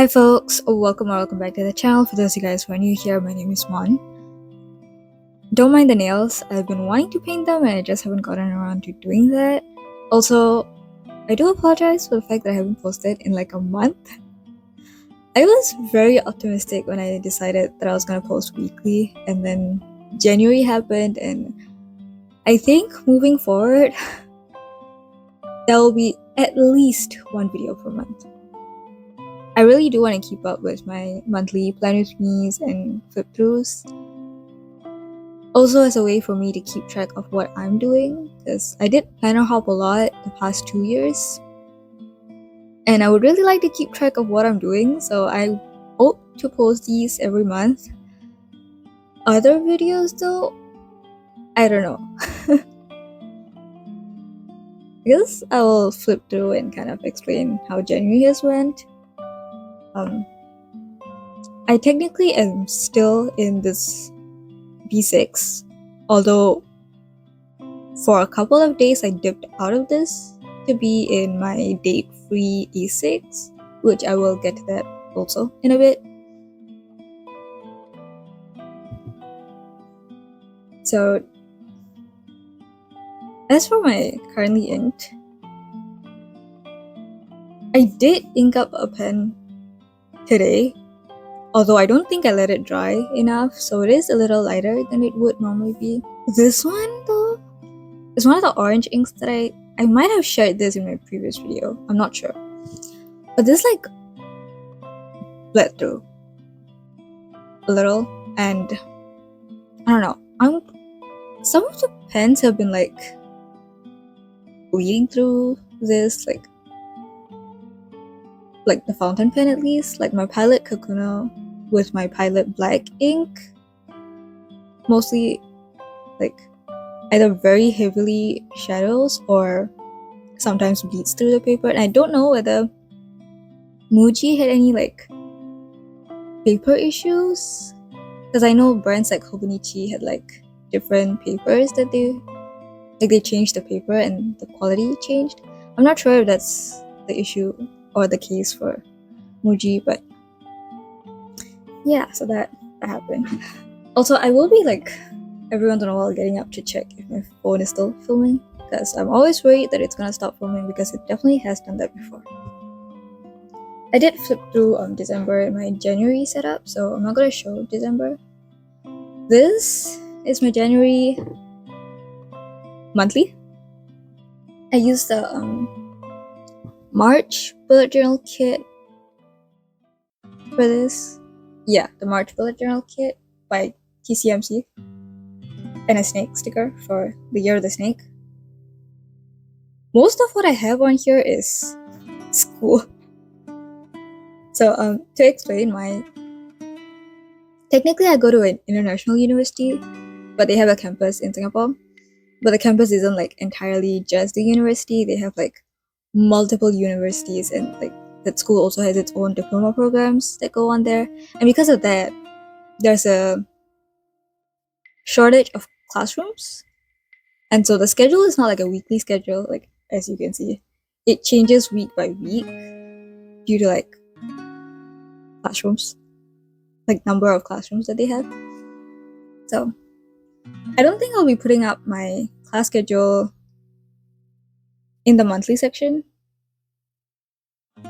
Hi folks, welcome back to the channel. For those of you guys who are new here, my name is Mon. Don't mind the nails, I've been wanting to paint them and I just haven't gotten around to doing that. Also, I do apologize for the fact that I haven't posted in like a month. I was very optimistic when I decided that I was gonna post weekly, and then January happened, and I think moving forward, there will be at least one video per month. I really do want to keep up with my monthly plan with me's and flip throughs. Also as a way for me to keep track of what I'm doing, because I did planner hop a lot the past 2 years. And I would really like to keep track of what I'm doing, so I hope to post these every month. Other videos though, I don't know. I guess I will flip through and kind of explain how January has went. I technically am still in this B6, although for a couple of days I dipped out of this to be in my date-free E6, which I will get to that also in a bit. So as for my currently inked, I did ink up a pen today, although I don't think I let it dry enough, so it is a little lighter than it would normally be. This one though is one of the orange inks that I might have shared this in my previous video, I'm not sure. But this like bled through a little, and I don't know, some of the pens have been like bleeding through this, like the fountain pen at least, like my Pilot Kakuno with my Pilot black ink, mostly like either very heavily shadows or sometimes bleeds through the paper. And I don't know whether Muji had any like paper issues, because I know brands like Hobonichi had like different papers that they changed the paper and the quality changed. I'm not sure if that's the issue or the case for Muji, but yeah, so that happened. Also, I will be like every once in a while getting up to check if my phone is still filming, because I'm always worried that it's gonna stop filming, because it definitely has done that before. I did flip through December in my January setup, so I'm not gonna show December. This is my January monthly. I used the March bullet journal kit for this. Yeah, the March bullet journal kit by TCMC, and a snake sticker for the year of the snake. Most of what I have on here is school. So to explain, technically I go to an international university, but they have a campus in Singapore. But the campus isn't like entirely just the university. They have like multiple universities, and like that school also has its own diploma programs that go on there. And because of that, there's a shortage of classrooms. And so the schedule is not like a weekly schedule, like as you can see. It changes week by week due to like classrooms, like number of classrooms that they have. So I don't think I'll be putting up my class schedule in the monthly section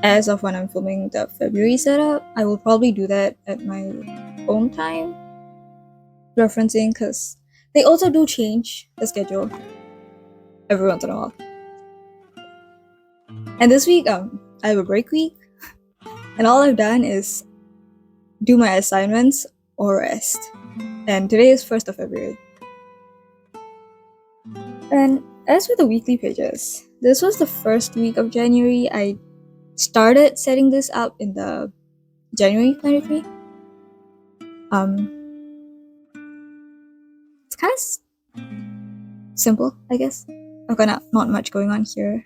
as of when I'm filming the February setup. I will probably do that at my own time, referencing, because they also do change the schedule every once in a while. And this week, I have a break week, and all I've done is do my assignments or rest. And today is 1st of February. And as for the weekly pages, this was the first week of January. I started setting this up in the January plan with me. It's kind of simple, I guess. I've got not much going on here.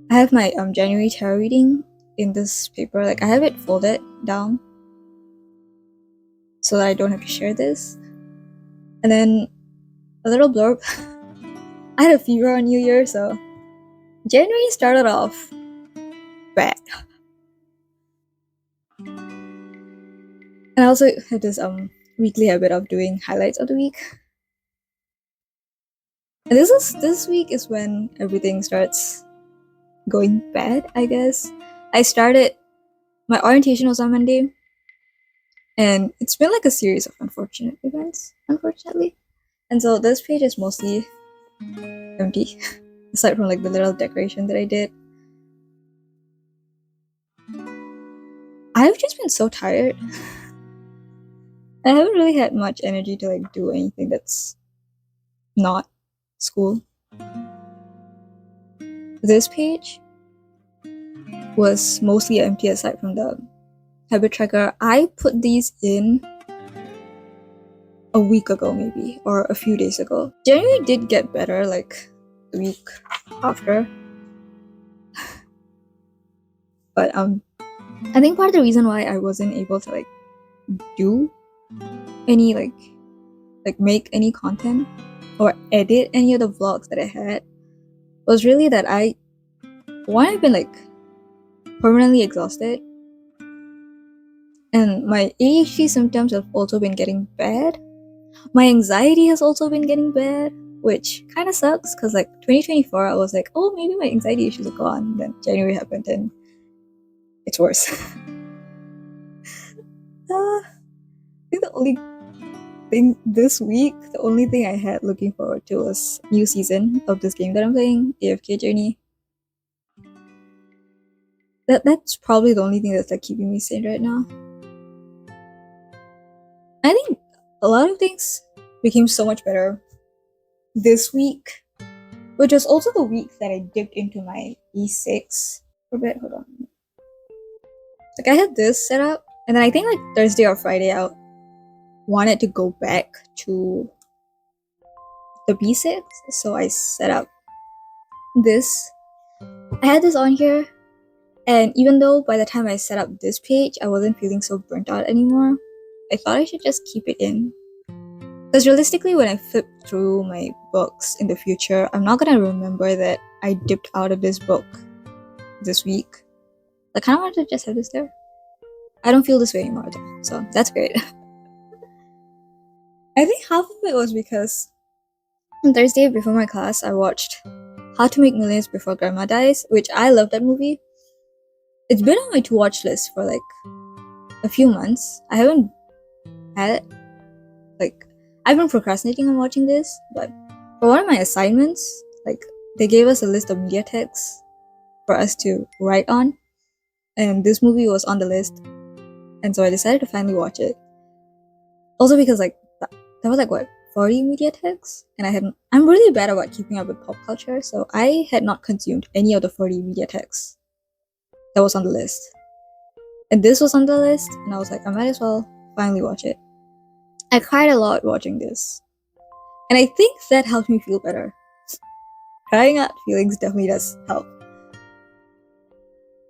I have my January tarot reading in this paper. Like I have it folded down so that I don't have to share this. And then a little blurb. I had a fever on New Year, so January started off bad. And I also have this weekly habit of doing highlights of the week. And this week is when everything starts going bad, I guess. My orientation was on Monday, and it's been like a series of unfortunate events, unfortunately. And so this page is mostly empty, aside from like the little decoration that I did. I've just been so tired. I haven't really had much energy to like do anything that's not school. This page was mostly empty aside from the habit tracker. I put these in a week ago maybe, or a few days ago. January did get better like the week after. But I think part of the reason why I wasn't able to like do any like make any content or edit any of the vlogs that I had was really that I've been like permanently exhausted, and my ADHD symptoms have also been getting bad. My anxiety has also been getting bad, which kind of sucks because like 2024 I was like, oh, maybe my anxiety issues are gone. Then January happened and it's worse. I think the only thing this week, the only thing I had looking forward to was new season of this game that I'm playing, AFK Journey. That's probably the only thing that's like keeping me sane right now. I think a lot of things became so much better this week, which was also the week that I dipped into my E6 for a bit. Hold on. Like I had this set up, and then I think like Thursday or Friday I wanted to go back to the B6, so I set up this. I had this on here, and even though by the time I set up this page I wasn't feeling so burnt out anymore, I thought I should just keep it in. Because realistically, when I flip through my books in the future, I'm not gonna remember that I dipped out of this book this week. I kind of wanted to just have this there. I don't feel this way anymore though, so that's great. I think half of it was because on Thursday before my class, I watched How to Make Millions Before Grandma Dies, which I love that movie. It's been on my to-watch list for like a few months. I haven't had like I've been procrastinating on watching this, but for one of my assignments, like they gave us a list of media texts for us to write on, and this movie was on the list, and so I decided to finally watch it. Also because like that was like what 40 media texts, and I'm really bad about keeping up with pop culture, so I had not consumed any of the 40 media texts that was on the list. And this was on the list, and I was like, I might as well finally watch it. I cried a lot watching this, and I think that helped me feel better. Crying out feelings definitely does help.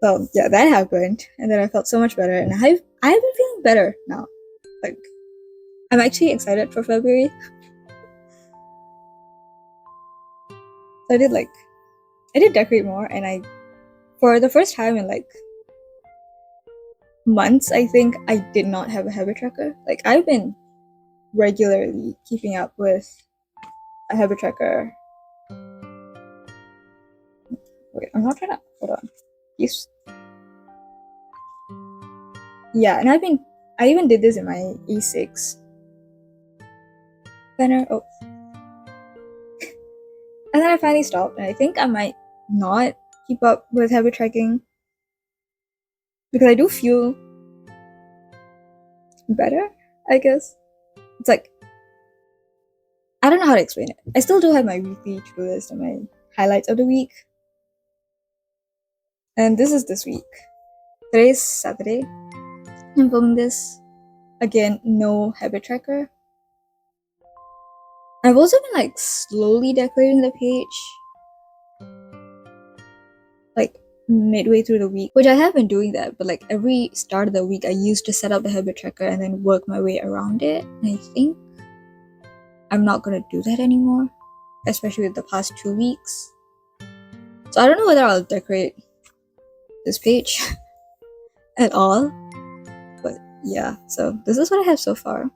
So yeah, that happened, and then I felt so much better, and I've been feeling better now. Like I'm actually excited for February. So I did decorate more, and for the first time in like months, I think I did not have a habit tracker. Like I've been regularly keeping up with a habit tracker. Wait, I'm not trying to hold on. Yes. Yeah, and I even did this in my E6 planner. Oh. And then I finally stopped, and I think I might not keep up with habit tracking because I do feel better, I guess. It's like I don't know how to explain it. I still do have my weekly to-do list and my highlights of the week. And this is this week. Today's Saturday. I'm filming this. Again, no habit tracker. I've also been like slowly decorating the page. Like midway through the week, which I have been doing that, but like every start of the week I used to set up the habit tracker and then work my way around it. And I think I'm not gonna do that anymore, especially with the past 2 weeks. So I don't know whether I'll decorate this page at all, but yeah, so this is what I have so far.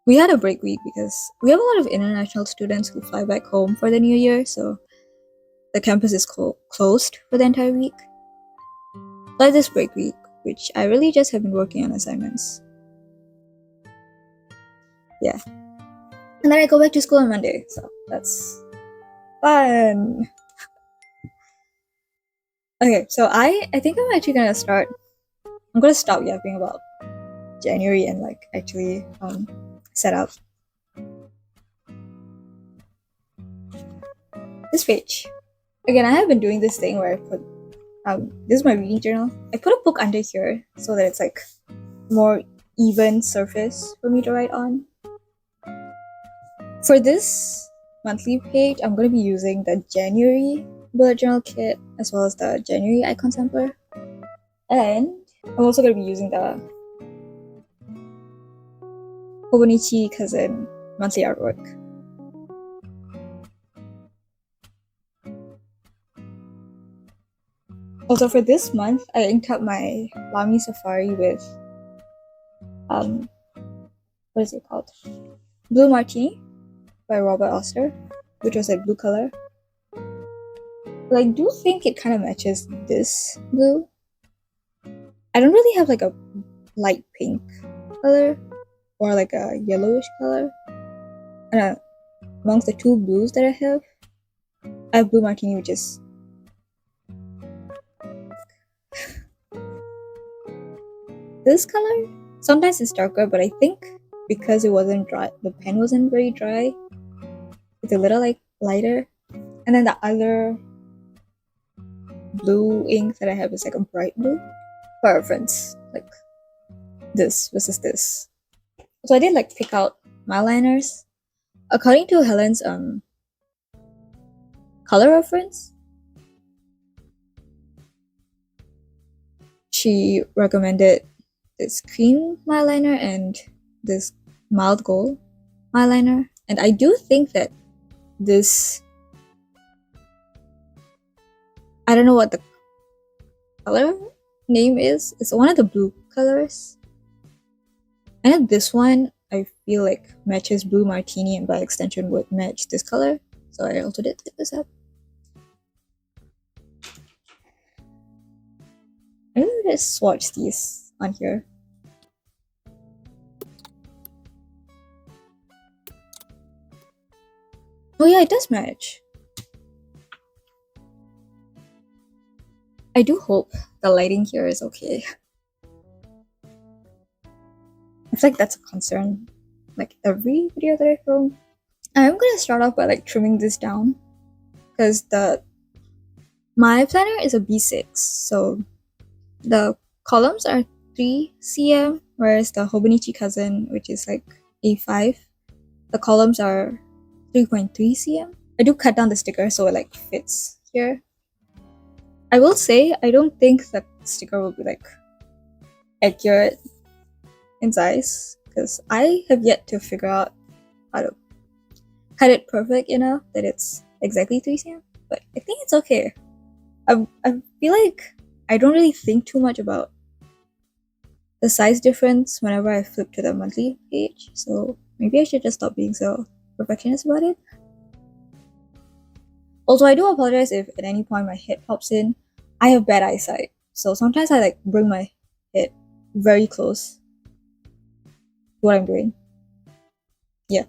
We had a break week because we have a lot of international students who fly back home for the new year, so the campus is closed for the entire week. Like this break week, which I really just have been working on assignments. Yeah. And then I go back to school on Monday, so that's fun. Okay, so I think I'm actually gonna stop yapping about January and like actually set up this page. Again, I have been doing this thing where I put this is my reading journal. I put a book under here so that it's like more even surface for me to write on. For this monthly page, I'm going to be using the January bullet journal kit as well as the January icon sampler. And I'm also going to be using the Hobonichi Cousin monthly artwork. Also for this month, I inked up my Lamy Safari with what is it called? Blue Martini by Robert Oster, which was like blue color. But I do think it kind of matches this blue. I don't really have like a light pink color or like a yellowish color. And amongst the two blues that I have Blue Martini, which is this color. Sometimes it's darker, but I think because it wasn't dry, the pen wasn't very dry, it's a little like lighter. And then the other blue ink that I have is like a bright blue. For reference, like this versus this. So I did like pick out my liners. According to Helen's color reference, she recommended this cream eyeliner and this mild gold eyeliner. And I do think that this, I don't know what the color name is. It's one of the blue colors. And this one, I feel like matches Blue Martini and by extension would match this color. So I also did pick this up. I'm gonna just swatch these on here. Oh yeah, it does match. I do hope the lighting here is okay. I feel like that's a concern, like every video that I film. I'm gonna start off by like trimming this down because my planner is a B6, so the columns are 3 cm, whereas the Hobonichi Cousin, which is like A5, the columns are 3.3 cm. I do cut down the sticker so it like fits here. I will say I don't think the sticker will be like accurate in size because I have yet to figure out how to cut it perfect enough that it's exactly 3 cm, but I think it's okay. I feel like I don't really think too much about the size difference whenever I flip to the monthly page, so maybe I should just stop being so perfectionist about it. Also, I do apologize if at any point my head pops in. I have bad eyesight, so sometimes I like bring my head very close to what I'm doing. Yeah.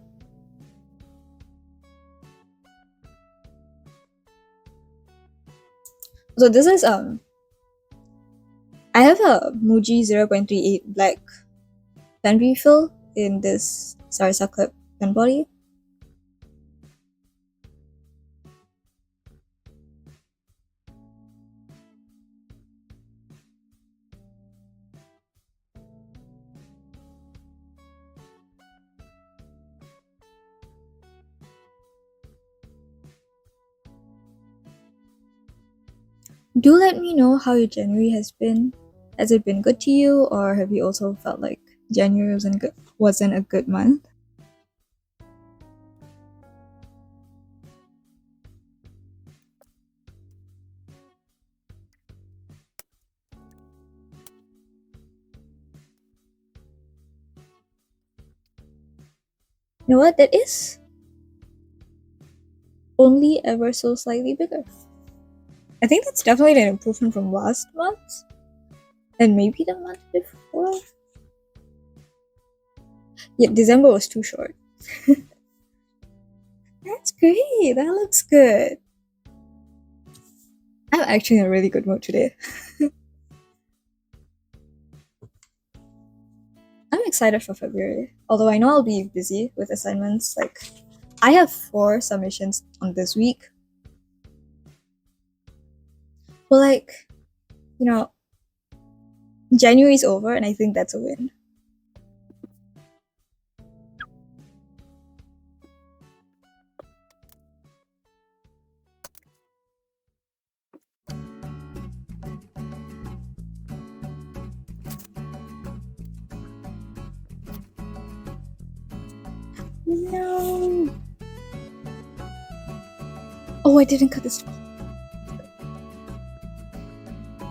So this is I have a Muji 0.38 black pen refill in this Sarasa clip pen body. Do let me know how your January has been. Has it been good to you, or have you also felt like January wasn't a good month? You know what? That is only ever so slightly bigger. I think that's definitely an improvement from last month. And maybe the month before. Yeah, December was too short. That's great. That looks good. I'm actually in a really good mood today. I'm excited for February. Although I know I'll be busy with assignments. Like, I have 4 submissions on this week. But like, you know, January's over and I think that's a win. No. Oh, I didn't cut this.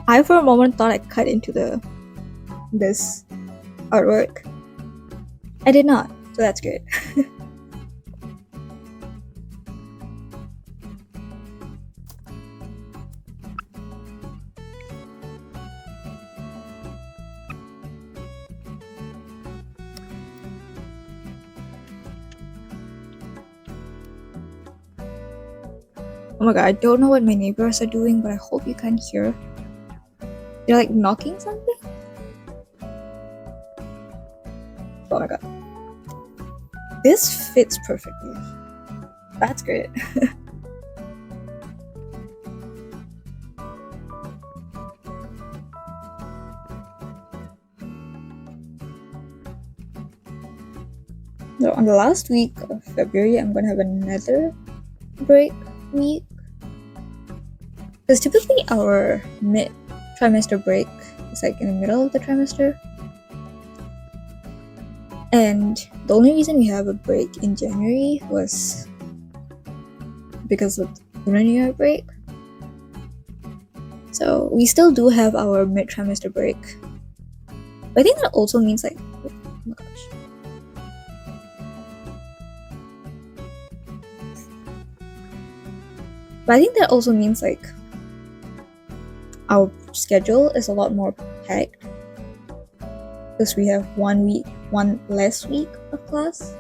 I for a moment thought I cut into this artwork. I did not, so that's good. Oh my god, I don't know what my neighbors are doing, but I hope you can hear. They're like knocking something? Oh my god. This fits perfectly. That's great. So on the last week of February, I'm gonna have another break week. Because typically our mid-trimester break is like in the middle of the trimester. And the only reason we have a break in January was because of the Lunar New Year break. So we still do have our mid-trimester break. But I think that also means like, oh my gosh. But I think that also means like our schedule is a lot more packed because we have one less week of class.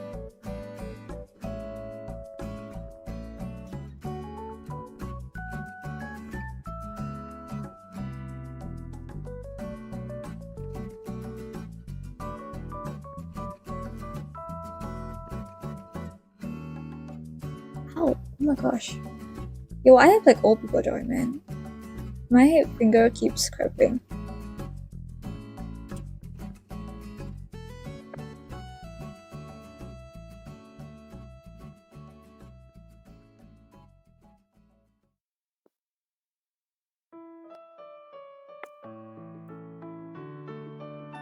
Ow, oh my gosh. Yo, I have like old people joy, man. My finger keeps cramping.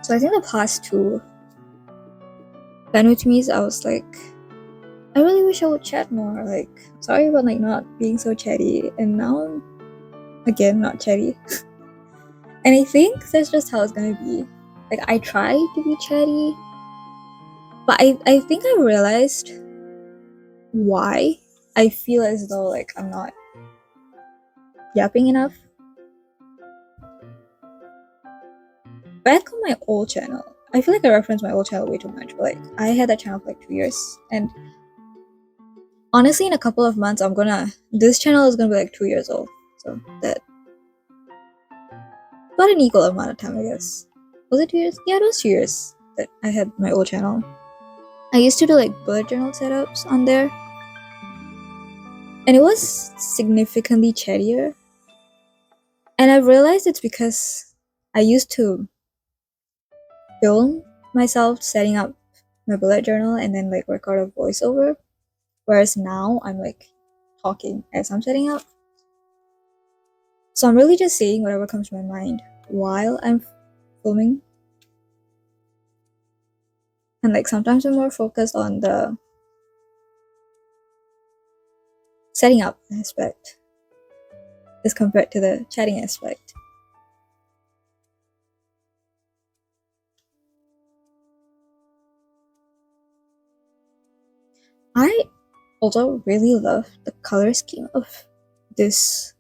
So I think the past 2 penultimates, I was like, I really wish I would chat more. Like, sorry about like not being so chatty, and now I'm again not chatty. And I think that's just how it's gonna be. Like, I try to be chatty, but I think I realized why I feel as though like I'm not yapping enough. Back on my old channel, I feel like I reference my old channel way too much, but like I had that channel for like 2 years, and honestly in a couple of months this channel is gonna be like 2 years old, so that about an equal amount of time, I guess. Was it 2 years? Yeah, it was 2 years that I had my old channel. I used to do like bullet journal setups on there, and it was significantly chattier, and I realized it's because I used to film myself setting up my bullet journal and then like record a voiceover, whereas now I'm like talking as I'm setting up. So I'm really just saying whatever comes to my mind while I'm filming, and like sometimes I'm more focused on the setting up aspect as compared to the chatting aspect. I also really love the color scheme of this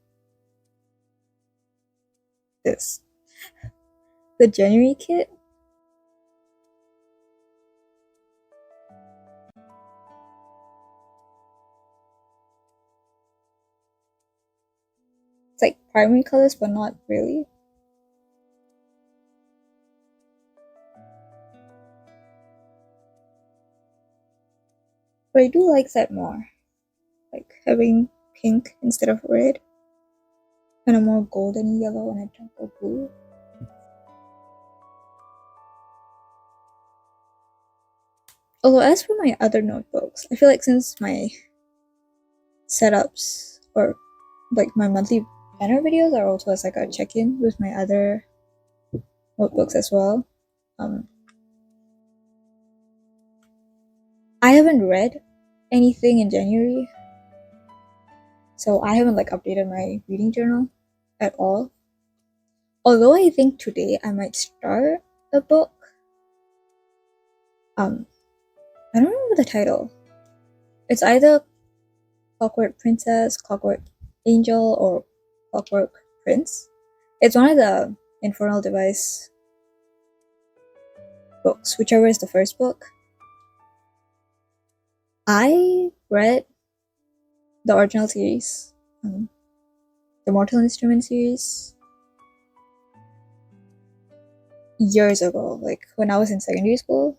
the January kit. It's like primary colors, but not really. But I do like that more, like having pink instead of red, and a more golden yellow and a darker blue. Although as for my other notebooks, I feel like since my setups or like my monthly planner videos are also as like a check-in with my other notebooks as well. I haven't read anything in January, so I haven't like updated my reading journal at all. Although I think today I might start a book. I don't remember the title. It's either Clockwork Princess, Clockwork Angel, or Clockwork Prince. It's one of the Infernal Device books, whichever is the first book. I read the original series, the Mortal Instrument series, years ago, like when I was in secondary school.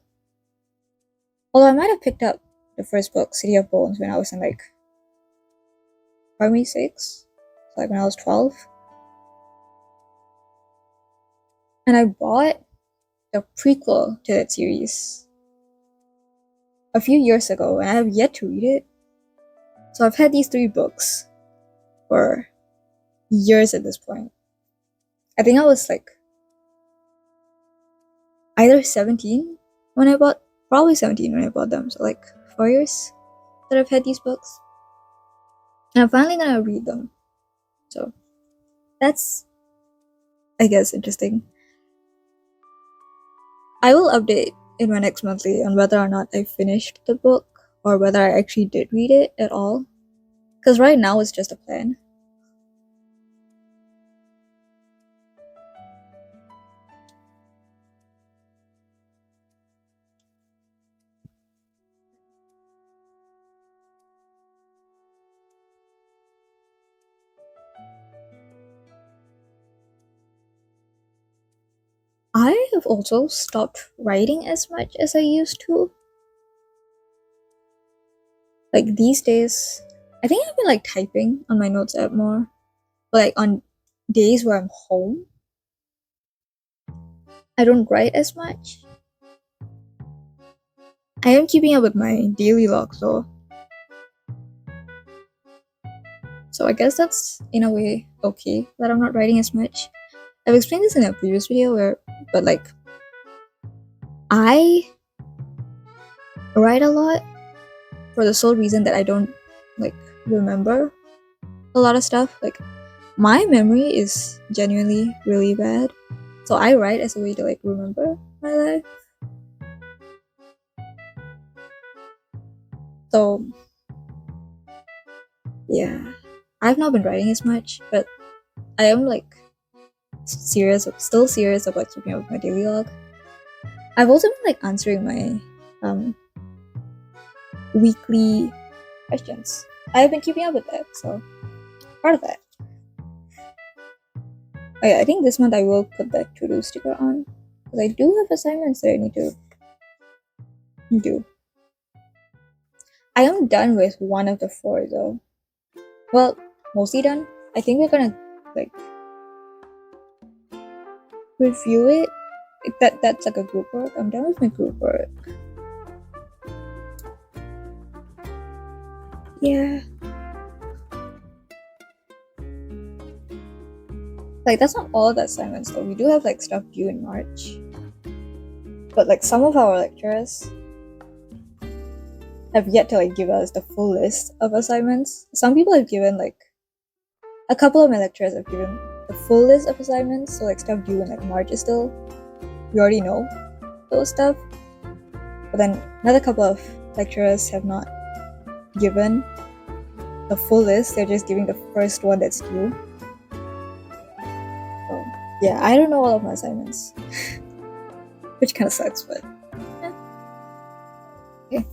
Although I might have picked up the first book, City of Bones, when I was in like primary 6, so like when I was 12. And I bought the prequel to that series a few years ago, and I have yet to read it. So I've had these 3 books for years at this point. I think I was like either 17 when I bought, probably 17 when I bought them. So like 4 years that I've had these books. And I'm finally gonna read them. So that's, I guess, interesting. I will update in my next monthly on whether or not I finished the book or whether I actually did read it at all. Because right now it's just a plan. I have also stopped writing as much as I used to. Like these days, I think I've been like typing on my notes app more. But like on days where I'm home, I don't write as much. I am keeping up with my daily log though. So I guess that's in a way okay that I'm not writing as much. I've explained this in a previous video but like I write a lot for the sole reason that I don't like remember a lot of stuff. Like my memory is genuinely really bad, so I write as a way to like remember my life. So yeah, I've not been writing as much, but I am like still serious about keeping up with my daily log. I've also been like answering my weekly questions. I've been keeping up with that, so part of that. Oh yeah, I think this month I will put that to-do sticker on because I do have assignments that I need to do. I am done with one of the 4 though. Well, mostly done. I think we're gonna like review it. That's like a group work. I'm done with my group work. Yeah. Like that's not all the assignments though. We do have like stuff due in March. But like some of our lecturers have yet to like give us the full list of assignments. Some people have given like a couple of my lecturers have given the full list of assignments, so like stuff due in like March is still, we already know those stuff. But then another couple of lecturers have not given the full list. They're just giving the first one that's due. So yeah, I don't know all of my assignments, which kind of sucks, but yeah. Okay.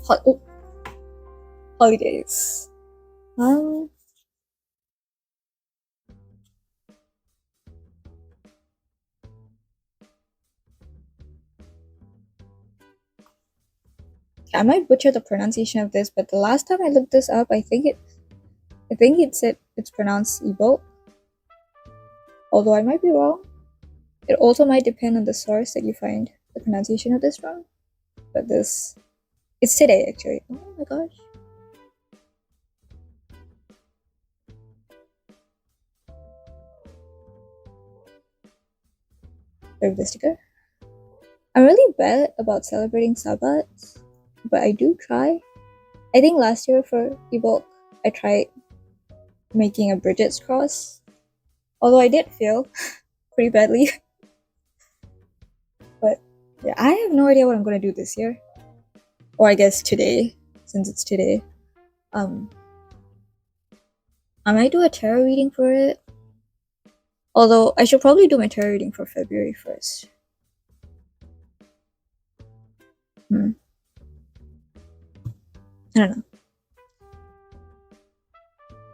Holidays. I might butcher the pronunciation of this, but the last time I looked this up, I think it said it's pronounced Ebo. Although I might be wrong. It also might depend on the source that you find the pronunciation of this from. But it's today actually. Oh my gosh. There's the sticker. I'm really bad about celebrating Sabbats, but I do try. I think last year for Ebook, I tried making a Bridget's cross. Although I did fail pretty badly. But yeah, I have no idea what I'm gonna do this year. Or I guess today, since it's today. I might do a tarot reading for it. Although I should probably do my tarot reading for February 1st. I don't know.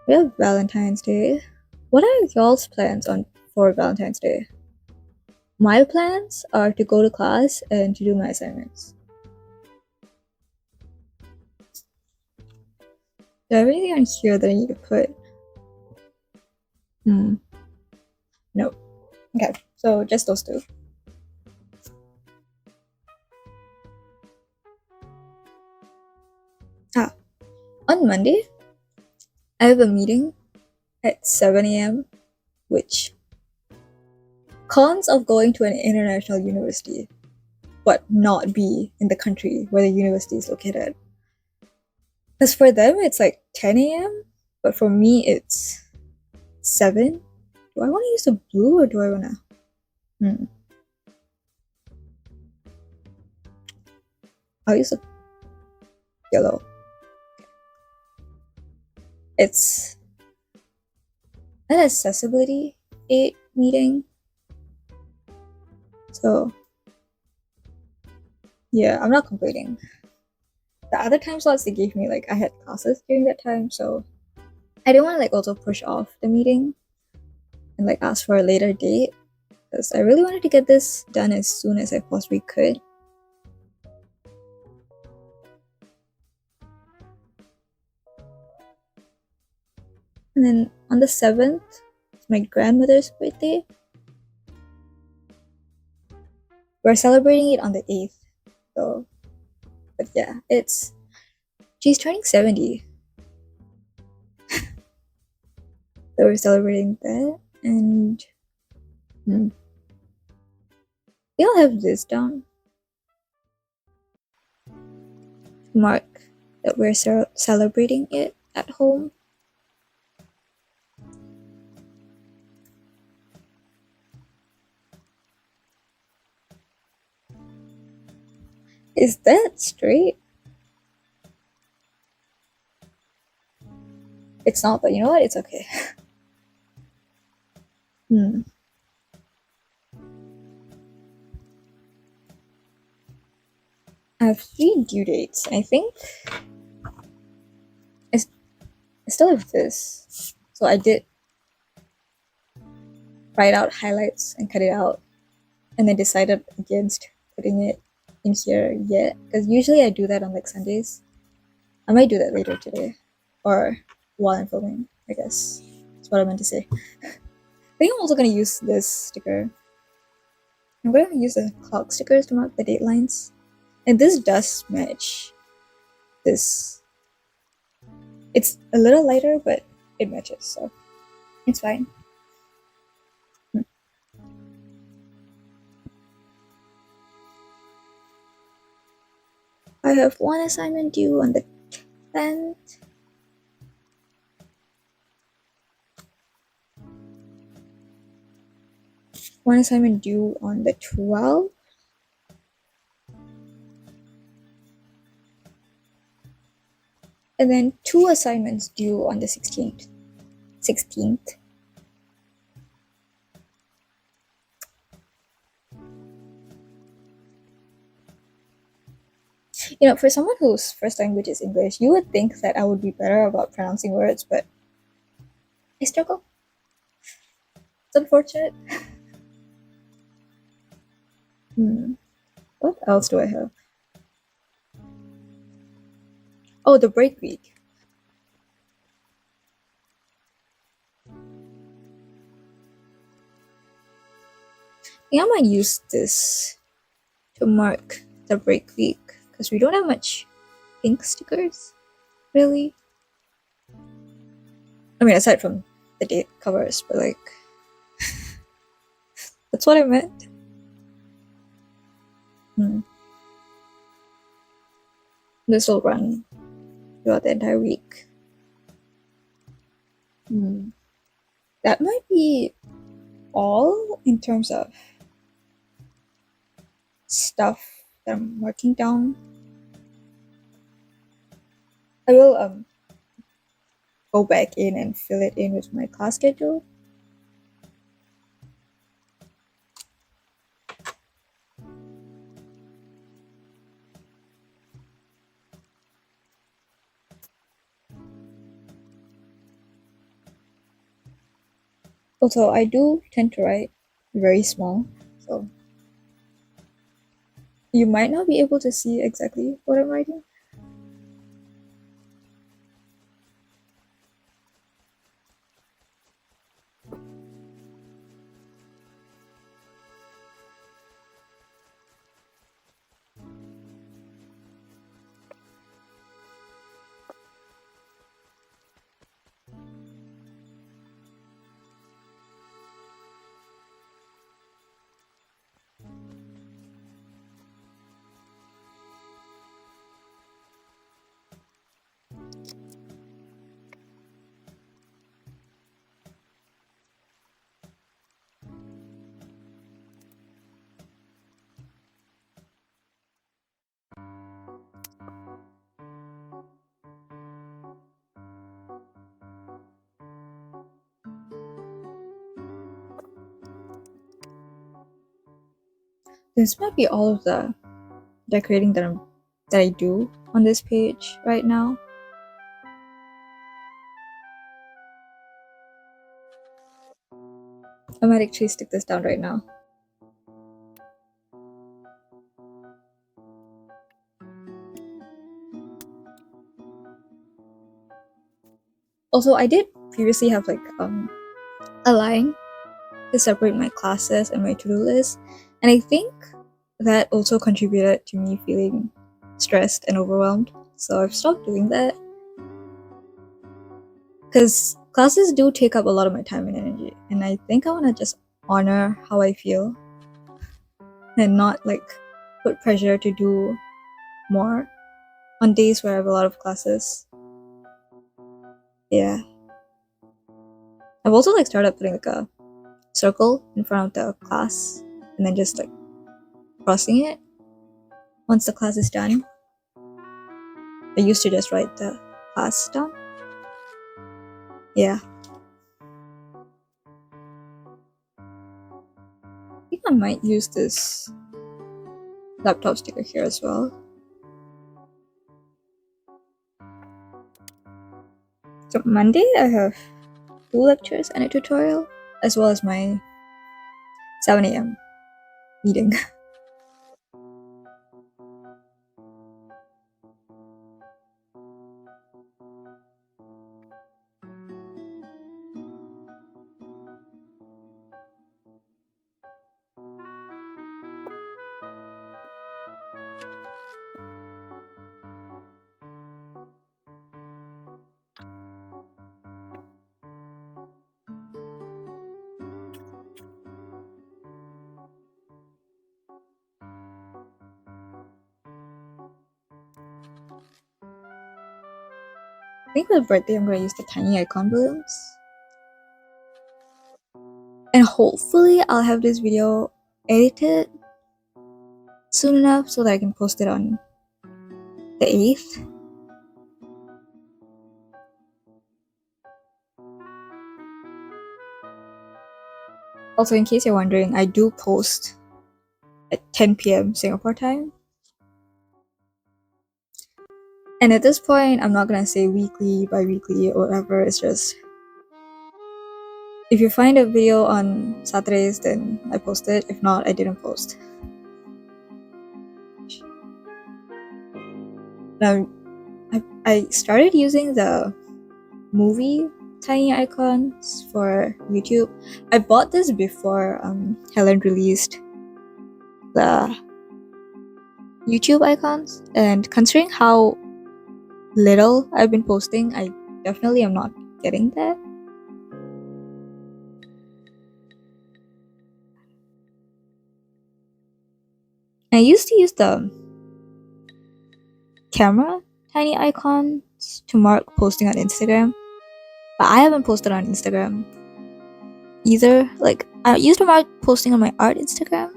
We have Valentine's Day. What are y'all's plans for Valentine's Day? My plans are to go to class and to do my assignments. Do I have anything on here that I need to put? No. Okay, so just those two. On Monday, I have a meeting at 7 a.m. which cons of going to an international university but not be in the country where the university is located. Because for them it's like 10 a.m. but for me it's 7. Do I want to use the blue or do I want to? I'll use the yellow. It's an accessibility 8 meeting. So yeah, I'm not complaining. The other time slots they gave me, like I had classes during that time, so I didn't want to like also push off the meeting and like ask for a later date because I really wanted to get this done as soon as I possibly could. And then on the 7th, it's my grandmother's birthday. We're celebrating it on the 8th, so but yeah, she's turning 70. So we're celebrating that, and we all have this down to mark that we're celebrating it at home. Is that straight? It's not, but you know what? It's okay. I have 3 due dates. I think I still have this. So I did write out highlights and cut it out, and then decided against putting it in here yet. Because usually I do that on like Sundays. I might do that later today, or while I'm filming, I guess. That's what I meant to say. I think I'm also gonna use this sticker. I'm gonna use the clock stickers to mark the date lines. And this does match this. It's a little lighter, but it matches, so it's fine. I have one assignment due on the 10th. One assignment due on the 12th. And then 2 assignments due on the 16th. 16th. You know, for someone whose first language is English, you would think that I would be better about pronouncing words, but I struggle. It's unfortunate. What else do I have? Oh, the break week. I think I might use this to mark the break week because we don't have much pink stickers, really. I mean, aside from the date covers, but like, that's what I meant. This will run throughout the entire week. That might be all in terms of stuff that I'm marking down. I will go back in and fill it in with my class schedule. Also, I do tend to write very small, so you might not be able to see exactly what I'm writing. This might be all of the decorating that I do on this page right now. I might actually stick this down right now. Also, I did previously have like a line to separate my classes and my to-do list, and I think that also contributed to me feeling stressed and overwhelmed. So I've stopped doing that because classes do take up a lot of my time and energy, and I think I want to just honor how I feel and not like put pressure to do more on days where I have a lot of classes. Yeah. I've also like started putting like a circle in front of the class and then just like crossing it once the class is done. I used to just write the class down. Yeah. I think I might use this laptop sticker here as well. So Monday I have 2 lectures and a tutorial, as well as my 7 a.m. meeting. I think for the birthday I'm going to use the tiny icon balloons. And hopefully I'll have this video edited soon enough so that I can post it on the 8th. Also, in case you're wondering, I do post at 10 p.m. Singapore time. And at this point, I'm not gonna say weekly, bi-weekly, or whatever. It's just, if you find a video on Saturdays, then I post it. If not, I didn't post. Now, I started using the movie tiny icons for YouTube. I bought this before Helen released the YouTube icons, and considering how little I've been posting, I definitely am not getting that. I used to use the camera tiny icons to mark posting on Instagram, but I haven't posted on Instagram either. Like, I used to mark posting on my art Instagram,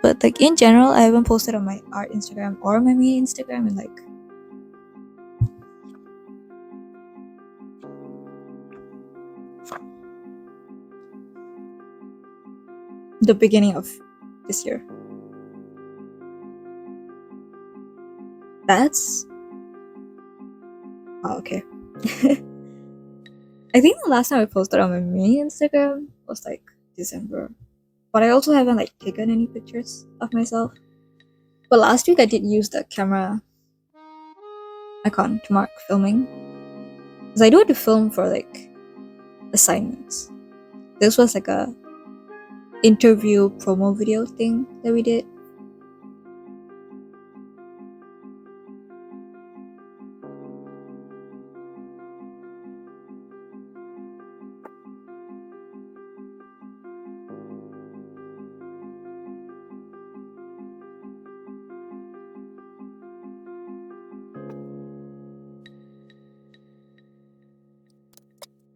but like in general, I haven't posted on my art Instagram or my main Instagram in like the beginning of this year. That's okay. I think the last time I posted on my main Instagram was like December, but I also haven't like taken any pictures of myself. But last week I did use the camera icon to mark filming, because I do have to film for like assignments. This was like a interview promo video thing that we did.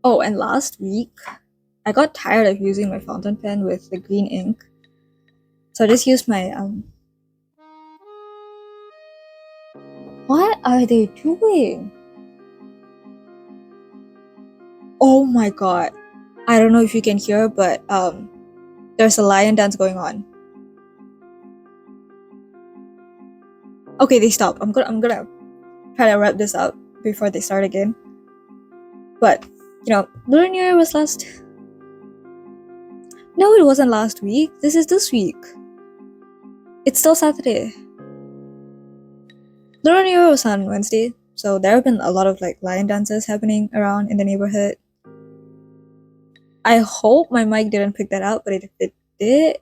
Oh, and last week I got tired of using my fountain pen with the green ink, so I just used my What are they doing? Oh my god. I don't know if you can hear, but there's a lion dance going on. Okay, they stop. I'm gonna try to wrap this up before they start again. But Lunar New Year was last. No, it wasn't last week. This is this week. It's still Saturday. Lunar New Year was on Wednesday, so there have been a lot of like lion dances happening around in the neighborhood. I hope my mic didn't pick that out, but if it did,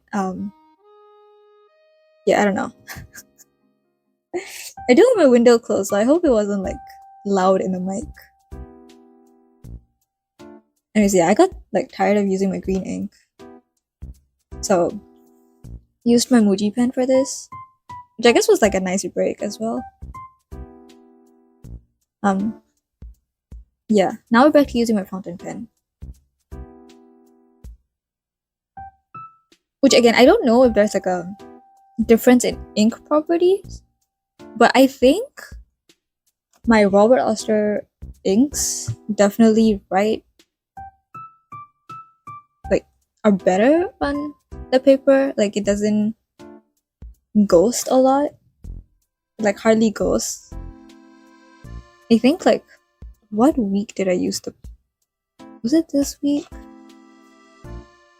yeah, I don't know. I do have my window closed, so I hope it wasn't like loud in the mic. Anyways, yeah, I got like tired of using my green ink, so used my Muji pen for this, which I guess was like a nice break as well. Yeah, now we're back to using my fountain pen. Which again, I don't know if there's like a difference in ink properties, but I think my Robert Oster inks definitely are better on the paper. Like, it doesn't ghost a lot, like hardly ghosts. I think like, what week did I use was it this week?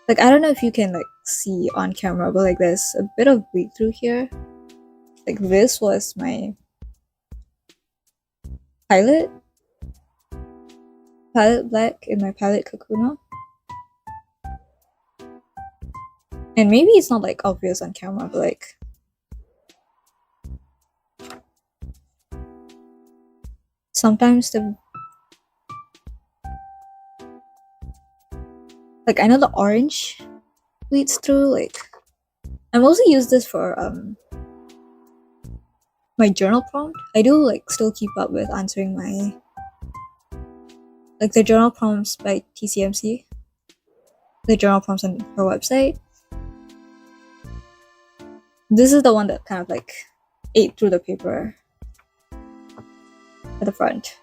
Like, I don't know if you can like see on camera, but like there's a bit of bleed through here. Like, this was my palette black in my palette Kakuno. And maybe it's not like obvious on camera, but like sometimes like, I know the orange bleeds through. Like, I mostly use this for my journal prompt. I do like still keep up with answering my like the journal prompts by TCMC, the journal prompts on her website. This is the one that kind of like ate through the paper at the front.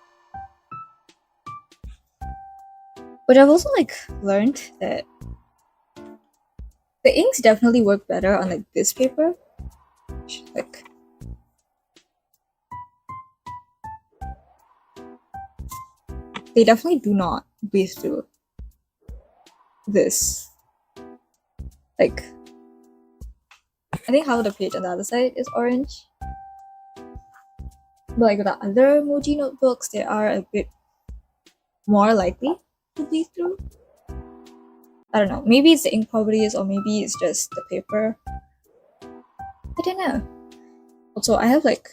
But I've also like learned that The inks definitely work better on like this paper. Like they definitely do not breathe through this. Like I think half of the page on the other side is orange. But like the other Muji notebooks, they are a bit more likely to bleed through. I don't know. Maybe it's the ink properties, or maybe it's just the paper. I don't know. Also, I have like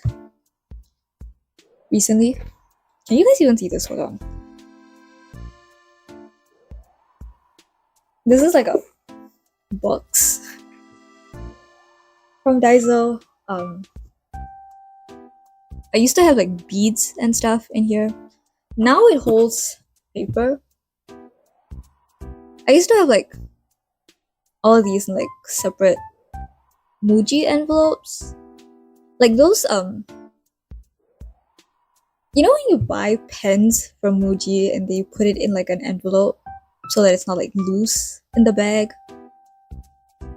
recently. Can you guys even see this? Hold on. This is like a box from Daiso. I used to have like beads and stuff in here. Now it holds paper. I used to have like all of these in like separate Muji envelopes. Like those you know when you buy pens from Muji and they put it in like an envelope so that it's not like loose in the bag?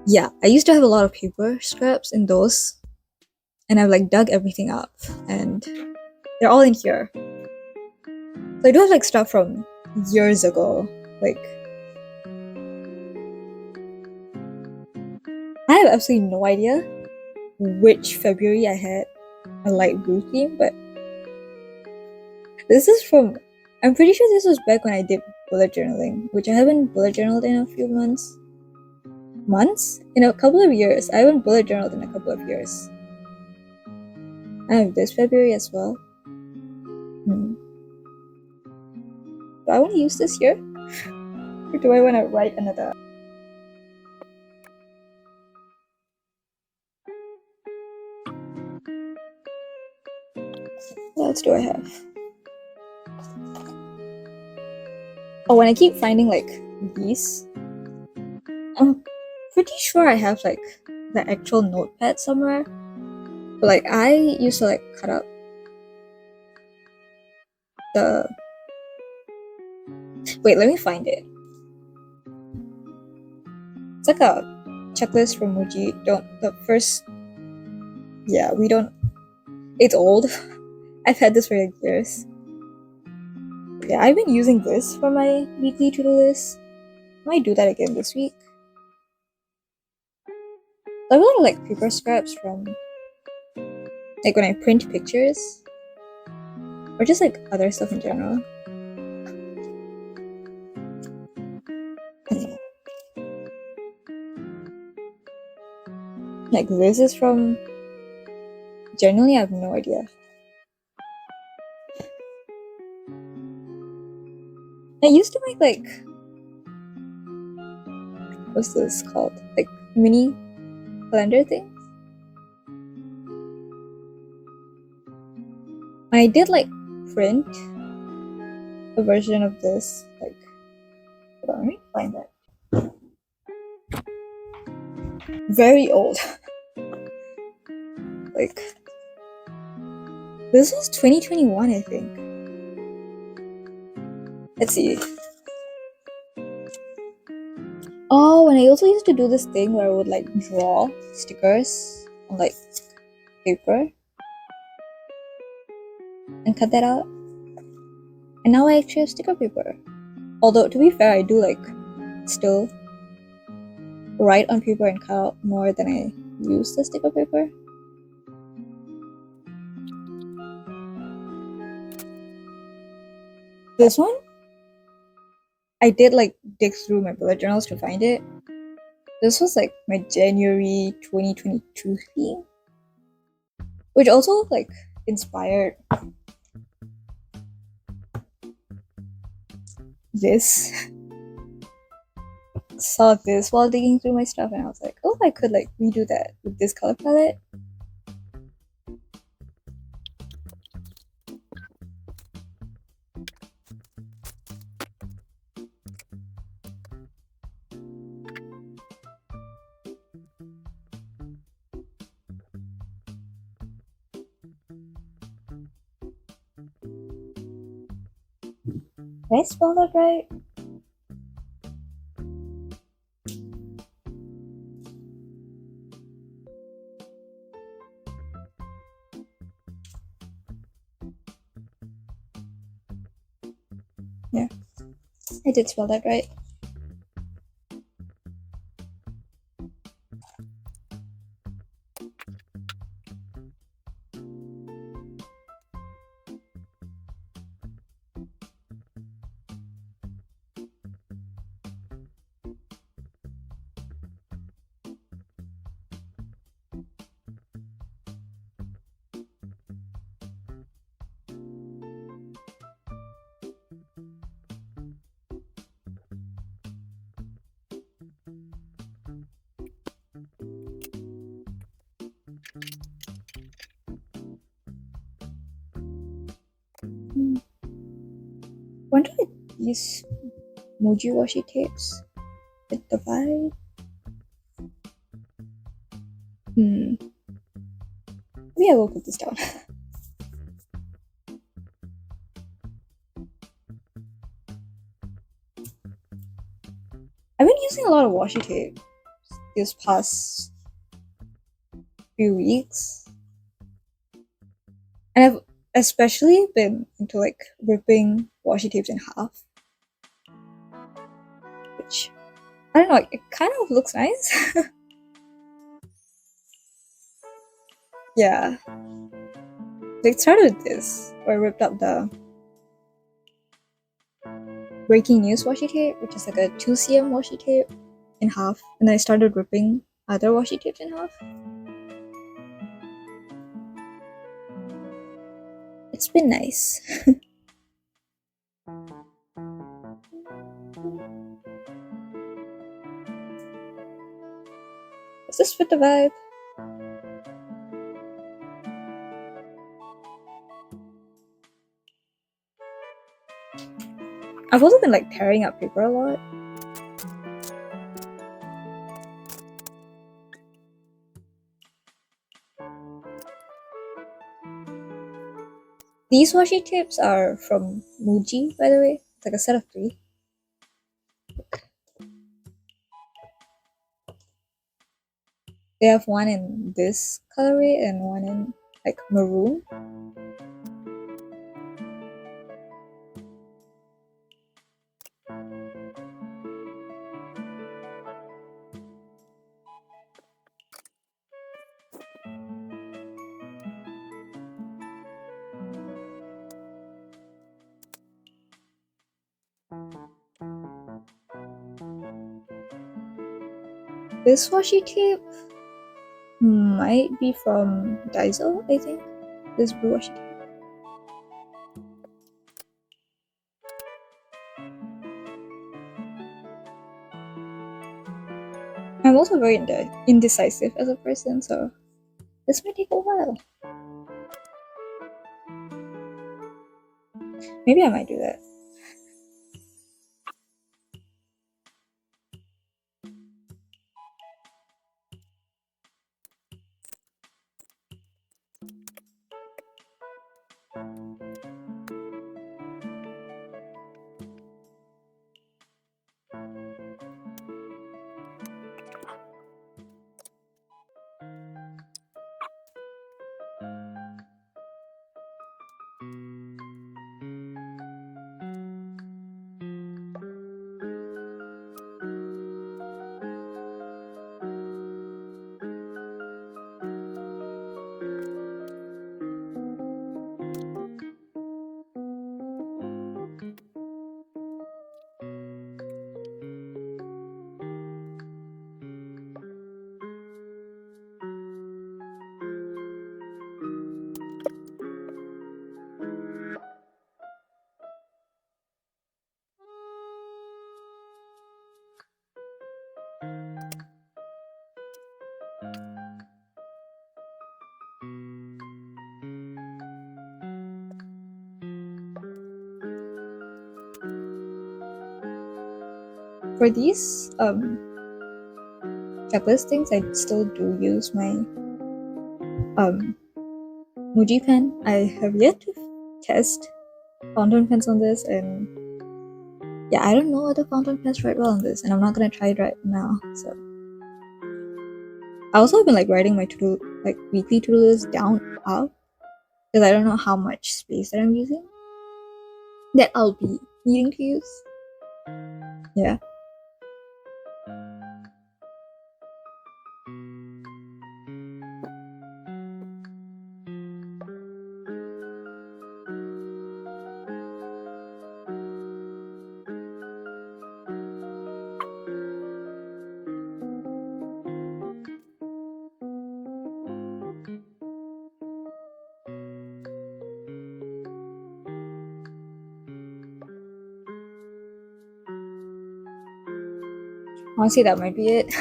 Yeah, I used to have a lot of paper scraps in those, and I've like dug everything up and they're all in here. So I do have like stuff from years ago. Like I have absolutely no idea which February I had a light blue theme, but this is from, I'm pretty sure this was back when I did bullet journaling, which I haven't bullet journaled in a few months. In a couple of years. I haven't bullet journaled in a couple of years. I have this February as well. Do I want to use this here? Or do I want to write another? What else do I have? Oh, when I keep finding like these, I'm pretty sure I have like the actual notepad somewhere. But like I used to like cut up the. Wait, let me find it. It's like a checklist from Muji. We don't. It's old. I've had this for like years. Yeah, I've been using this for my weekly to-do list. I might do that again this week. I have a lot of like paper scraps from like when I print pictures or just like other stuff in general. Like this is from generally I have no idea. I used to make like what's this called? Like mini calendar things. I did like print a version of this. Like hold on, let me find that. Very old. Like this was 2021, I think. Let's see. Oh, and I also used to do this thing where I would like draw stickers on like paper and cut that out. And now I actually have sticker paper. Although to be fair, I do like still write on paper and cut out more than I use the sticker paper. This one, I did like dig through my bullet journals to find it. This was like my January 2022 theme, which also like inspired this. Saw this while digging through my stuff and I was like, oh, I could like redo that with this color palette. Did I spell that right? Yeah, I did spell that right. Wonder if these muji washi tapes fit the vibe. Maybe I will put this down. I've been using a lot of washi tape this past few weeks, and I've especially been into like ripping washi tapes in half, which I don't know, it kind of looks nice. Yeah, like started with this, where I ripped up the breaking news washi tape, which is like a 2 cm washi tape, in half, and then I started ripping other washi tapes in half. It's been nice. Does this fit the vibe? I've also been like tearing up paper a lot. These washi tapes are from Muji, by the way. It's like a set of 3. They have one in this colorway and one in like maroon. This washi tape might be from Daiso, I think. This blue washi tape. I'm also very indecisive as a person, so this might take a while. Maybe I might do that. For these checklist things, I still do use my Muji pen. I have yet to test fountain pens on this, and yeah, I don't know other fountain pens write well on this, and I'm not gonna try it right now. So I also have been like writing my weekly to-do list down up because I don't know how much space that I'm using. That I'll be needing to use. Yeah. Honestly, that might be it.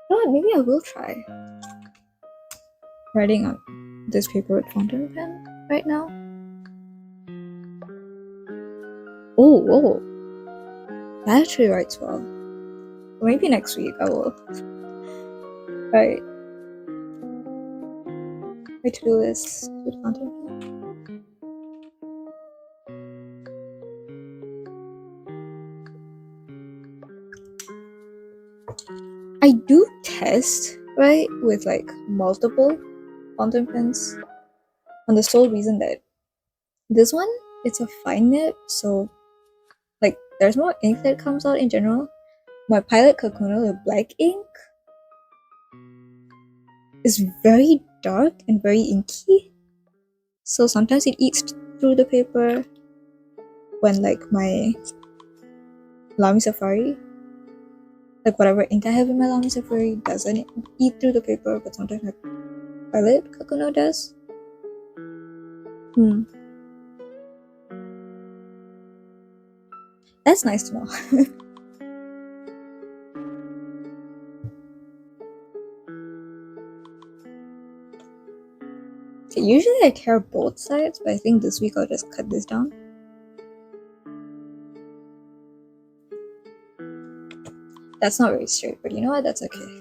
No, maybe I will try writing on this paper with fountain pen right now. Oh, whoa. That actually writes well. Maybe next week I will write my to-do list with fountain pen. I do test, right, with like multiple fountain pens on the sole reason that this one, it's a fine nib, so like there's more ink that comes out in general. My Pilot Kakuno, the black ink, is very dark and very inky, so sometimes it eats through the paper when like my Lamy Safari, like whatever ink I have in my Lamy Safari doesn't eat through the paper, but sometimes my Pilot Kakuno does. That's nice to know. Okay, usually I tear both sides, but I think this week I'll just cut this down. That's not very straight, but you know what? That's okay.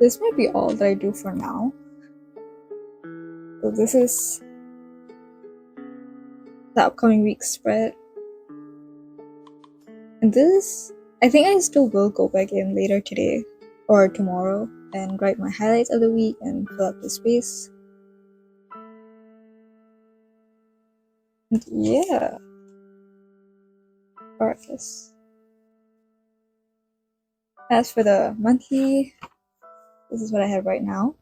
This might be all that I do for now. So this is the upcoming week's spread. And this, I think I still will go back in later today or tomorrow and write my highlights of the week and fill up the space. And yeah. Arcus. As for the monthly, this is what I have right now.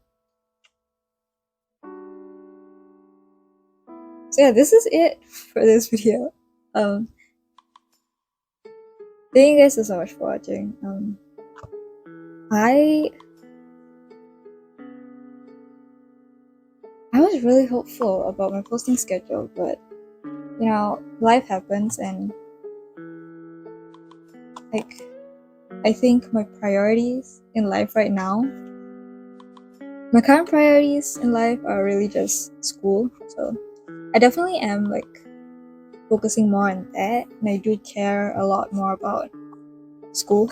So yeah, this is it for this video. Thank you guys so much for watching. I was really hopeful about my posting schedule, but you know, life happens, and like I think my priorities in life right now, my current priorities in life are really just school. So I definitely am like focusing more on that, and I do care a lot more about school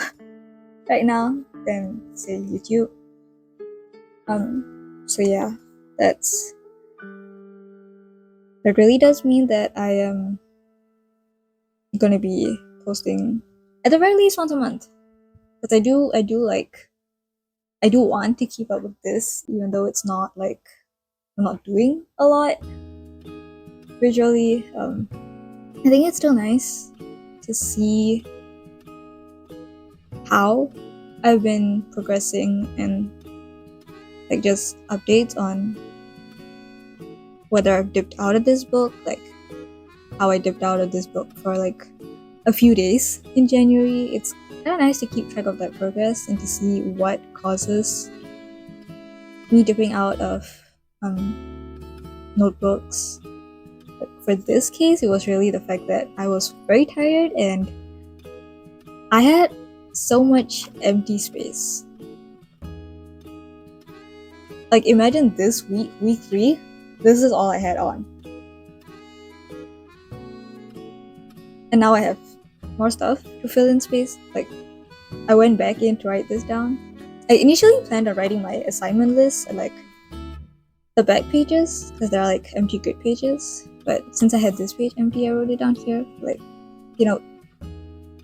right now than say YouTube. So yeah, that really does mean that I am gonna be posting at the very least once a month, because I do want to keep up with this, even though it's not like I'm not doing a lot visually. I think it's still nice to see how I've been progressing and like just updates on whether I've dipped out of this book, like how I dipped out of this book for like a few days in January. It's kind of nice to keep track of that progress and to see what causes me dipping out of notebooks. But for this case, it was really the fact that I was very tired and I had so much empty space. Like, imagine this week 3, this is all I had on. And now I have more stuff to fill in space. Like, I went back in to write this down. I initially planned on writing my assignment list and like the back pages, because there are like empty grid pages. But since I had this page empty, I wrote it down here. Like, you know,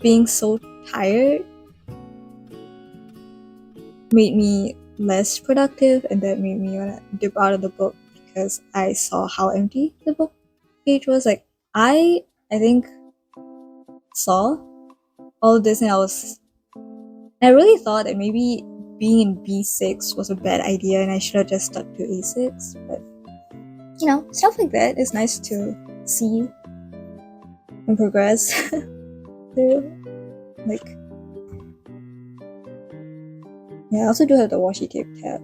being so tired made me less productive, and that made me want to dip out of the book because I saw how empty the book page was. Like, I think saw all of this, and I really thought that maybe being in B6 was a bad idea and I should have just stuck to A6. But you know, stuff like that is nice to see and progress through. Like, yeah, I also do have the washi tape tab.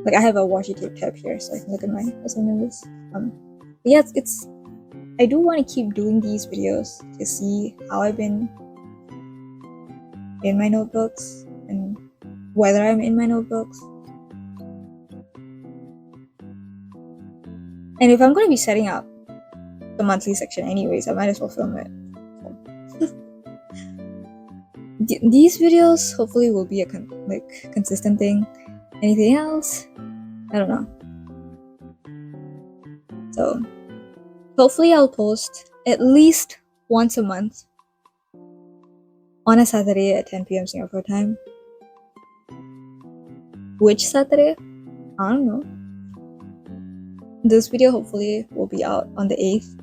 Like, I have a washi tape tab here, so I can look at my assignment list. Yeah, it's I do want to keep doing these videos to see how I've been in my notebooks and whether I'm in my notebooks. And if I'm going to be setting up the monthly section anyways, I might as well film it. These videos hopefully will be a consistent thing. Anything else? I don't know. So hopefully I'll post at least once a month on a Saturday at 10 p.m. Singapore time. Which Saturday? I don't know. This video hopefully will be out on the 8th.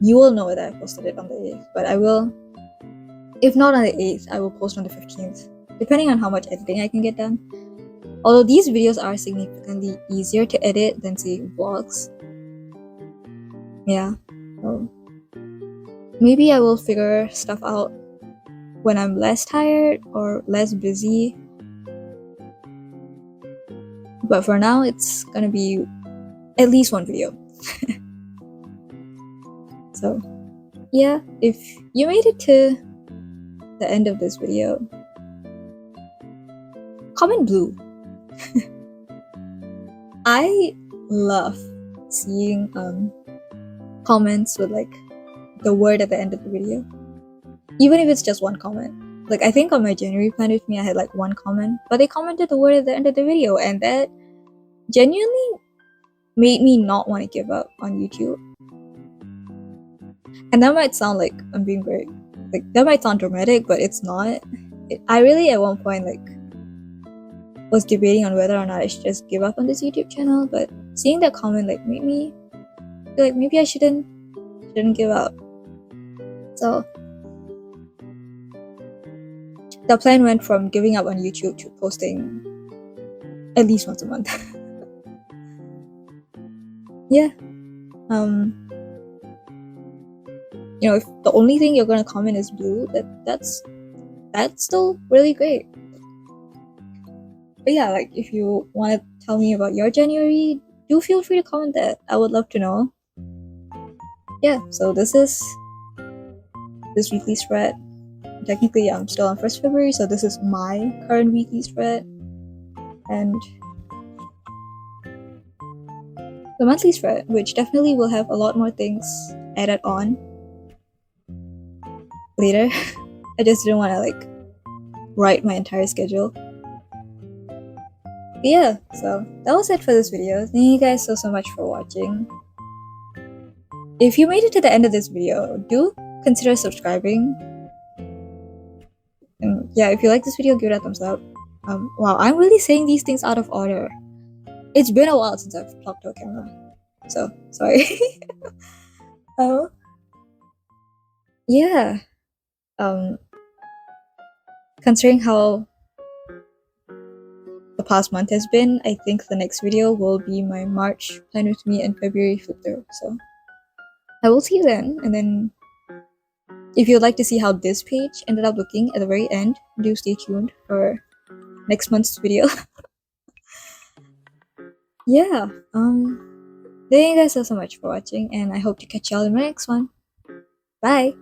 You will know that I posted it on the 8th, but I will, if not on the 8th, I will post on the 15th, depending on how much editing I can get done. Although these videos are significantly easier to edit than, say, vlogs. Yeah, so maybe I will figure stuff out when I'm less tired or less busy. But for now, it's gonna be at least one video. So yeah, if you made it to the end of this video, comment blue. I love seeing comments with like the word at the end of the video, even if it's just one comment. Like, I think on my January plan with me I had like one comment, but they commented the word at the end of the video, and that genuinely made me not want to give up on YouTube. And that might sound like I'm being very, like, that might sound dramatic, but it's not. I really at one point like was debating on whether or not I should just give up on this YouTube channel, but seeing that comment like made me feel like maybe I shouldn't give up. So the plan went from giving up on YouTube to posting at least once a month. Yeah. You know, if the only thing you're gonna comment is blue, that's still really great. But yeah, like, if you want to tell me about your January, do feel free to comment that. I would love to know. Yeah, so this is this weekly spread. Technically, I'm still on 1st February, so this is my current weekly spread. And the monthly spread, which definitely will have a lot more things added on later. I just didn't want to like write my entire schedule. But yeah, so that was it for this video. Thank you guys so much for watching. If you made it to the end of this video, do consider subscribing. And yeah, if you like this video, give it a thumbs up. Wow, I'm really saying these things out of order. It's been a while since I've talked to a camera, so sorry. Yeah. Considering how the past month has been, I think the next video will be my March plan with me and February flip through. So I will see you then. And then if you'd like to see how this page ended up looking at the very end, do stay tuned for next month's video. Yeah. Thank you guys so much for watching, and I hope to catch y'all in my next one. Bye.